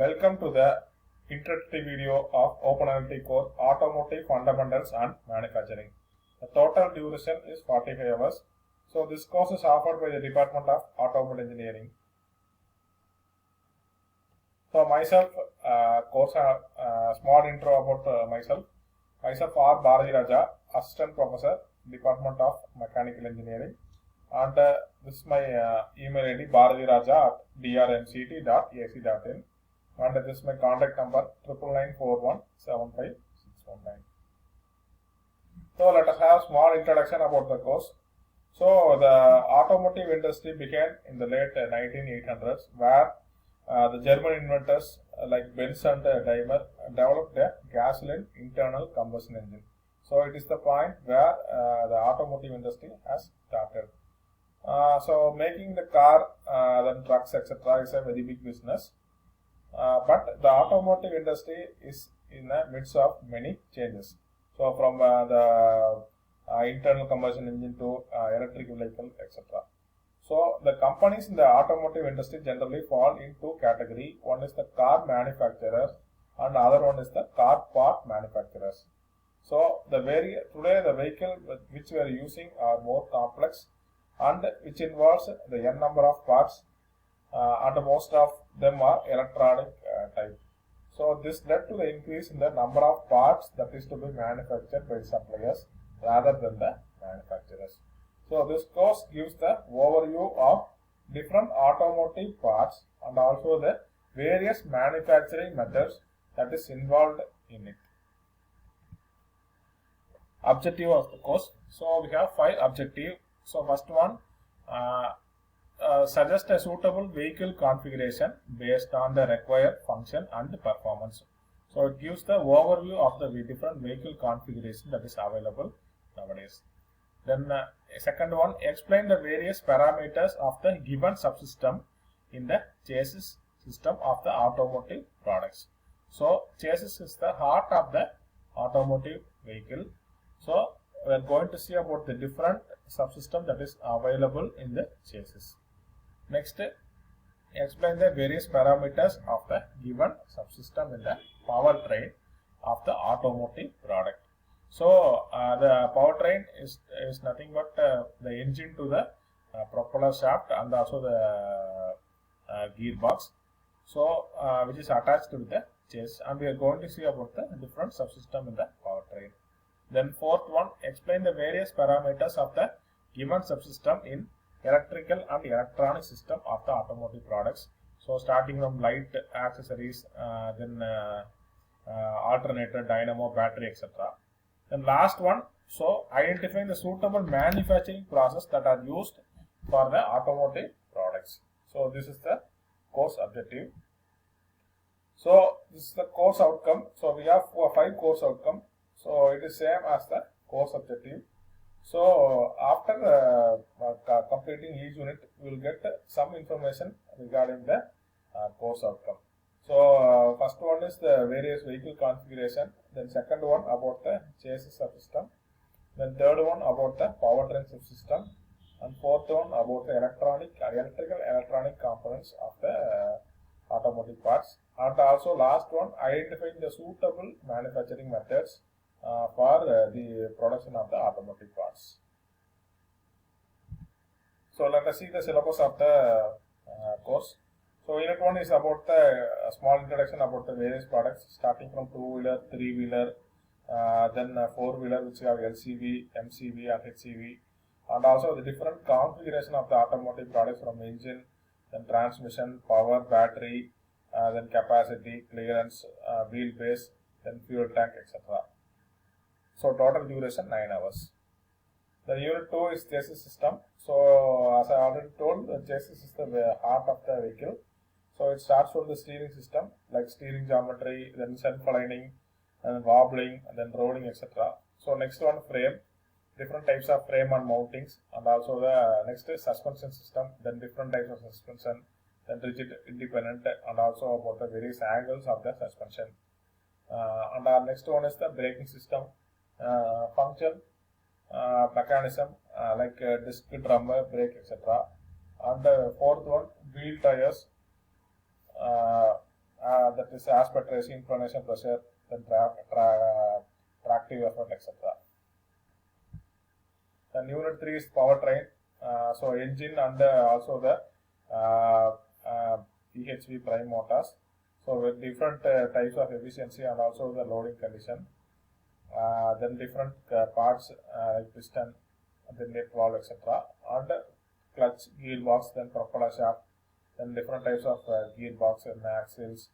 Welcome to the introductory video of Open course Automotive Fundamentals and Manufacturing. The total duration is 45 hours. So this course is offered by the Department of Automotive Engineering. So myself, small intro about myself. Myself R. Bharati Raja, Assistant Professor, Department of Mechanical Engineering. And this is my email ID bharatiraja@drmct.ac.in. And this is my contact number 9994175619. So let us have a small introduction about the course. So the automotive industry began in the late 1900s, where the German inventors like Benz and Daimler developed a gasoline internal combustion engine. So it is the point where the automotive industry has started. So making the car, then trucks, etc. is a very big business. But the automotive industry is in the midst of many changes. So from the internal combustion engine to electric vehicle, etc. So the companies in the automotive industry generally fall in two categories. One is the car manufacturers and other one is the car part manufacturers. So today the vehicle which we are using are more complex and which involves the n number of parts, and most of them are electronic type. So this led to the increase in the number of parts that is to be manufactured by suppliers rather than the manufacturers. So this course gives the overview of different automotive parts and also the various manufacturing methods that is involved in it. Objective of the course. So we have 5 objectives. So first one, suggest a suitable vehicle configuration based on the required function and performance. So it gives the overview of the different vehicle configuration that is available nowadays. Then second one, explain the various parameters of the given subsystem in the chassis system of the automotive products. So chassis is the heart of the automotive vehicle. So we are going to see about the different subsystem that is available in the chassis. Next, explain the various parameters of the given subsystem in the powertrain of the automotive product. So the powertrain is nothing but the engine to the propeller shaft and also the gearbox. So which is attached to the chassis, and we are going to see about the different subsystem in the powertrain. Then fourth one, explain the various parameters of the given subsystem in electrical and electronic system of the automotive products. So starting from light accessories, then alternator, dynamo, battery, etc. Then last one, so identifying the suitable manufacturing process that are used for the automotive products. So this is the course objective. So this is the course outcome. So we have 5 course outcome. So it is same as the course objective. So after completing each unit, we will get some information regarding the course outcome. So first one is the various vehicle configuration. Then second one about the chassis subsystem. Then third one about the powertrain subsystem. And fourth one about the electronic components of the automotive parts. And also last one, identifying the suitable manufacturing methods for the production of the automotive parts. So let us see the syllabus of the course. So unit 1 is about the small introduction about the various products, starting from 2-wheeler, 3-wheeler, then 4-wheeler, which have LCV, MCV and HCV, and also the different configuration of the automotive products from engine, then transmission, power, battery, then capacity, clearance, wheelbase, then fuel tank, etc. So total duration 9 hours. The unit 2 is chassis system. So as I already told, the chassis is the heart of the vehicle. So it starts from the steering system, like steering geometry, then self-aligning, and wobbling, and then rolling, etc. So next one, frame, different types of frame and mountings, and also the next is suspension system, then different types of suspension, then rigid, independent, and also about the various angles of the suspension. And our next one is the braking system, function, mechanism, like disc, drum, brake, etc. And fourth one, wheel tires, that is aspect ratio, inclination, pressure, then tractive effort, etc. Then unit 3 is powertrain. So engine and also the PHV prime motors. So with different types of efficiency and also the loading condition. Then different parts like piston, then net valve, etc. And clutch, gearbox, then propeller shaft, then different types of gearbox and axles,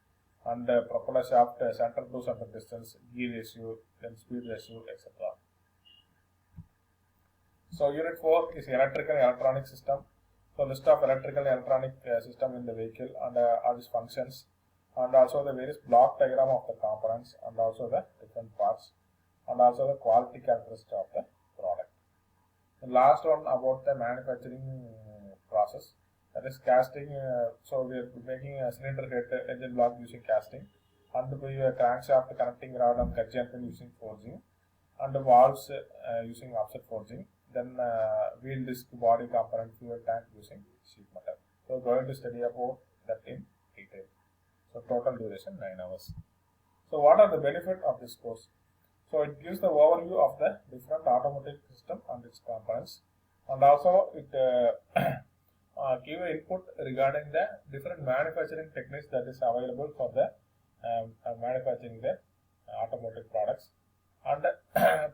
and propeller shaft, center to center distance, gear ratio, then speed ratio, etc. So unit 4 is electrical and electronic system. So list of electrical and electronic system in the vehicle and all its functions, and also the various block diagram of the components and also the different parts, and also the quality characteristics of the product. The last one about the manufacturing process, that is casting. So we are making a cylinder head engine block using casting, and we crankshaft connecting rod and gudgeon pin using forging, and the valves using offset forging. Then wheel disc body component fuel tank using sheet metal. So we're going to study about that in detail. So total duration 9 hours. So what are the benefits of this course? So it gives the overview of the different automotive system and its components, and also it give input regarding the different manufacturing techniques that is available for the manufacturing the automotive products, and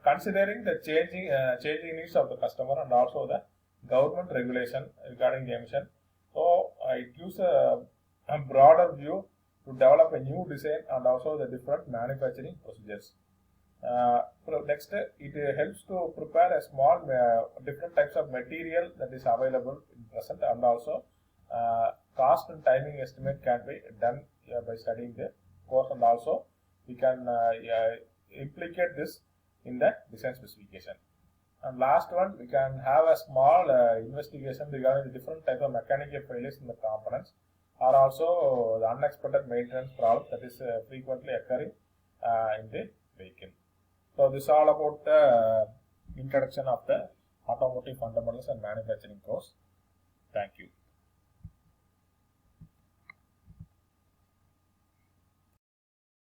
considering the changing needs of the customer and also the government regulation regarding the emission. So it gives a broader view to develop a new design and also the different manufacturing procedures. Next, it helps to prepare a small different types of material that is available in present, and also cost and timing estimate can be done by studying the course, and also we can implicate this in the design specification. And last one, we can have a small investigation regarding the different types of mechanical failures in the components, or also the unexpected maintenance problems that is frequently occurring in the vehicle. So this is all about the introduction of the automotive fundamentals and manufacturing course. Thank you.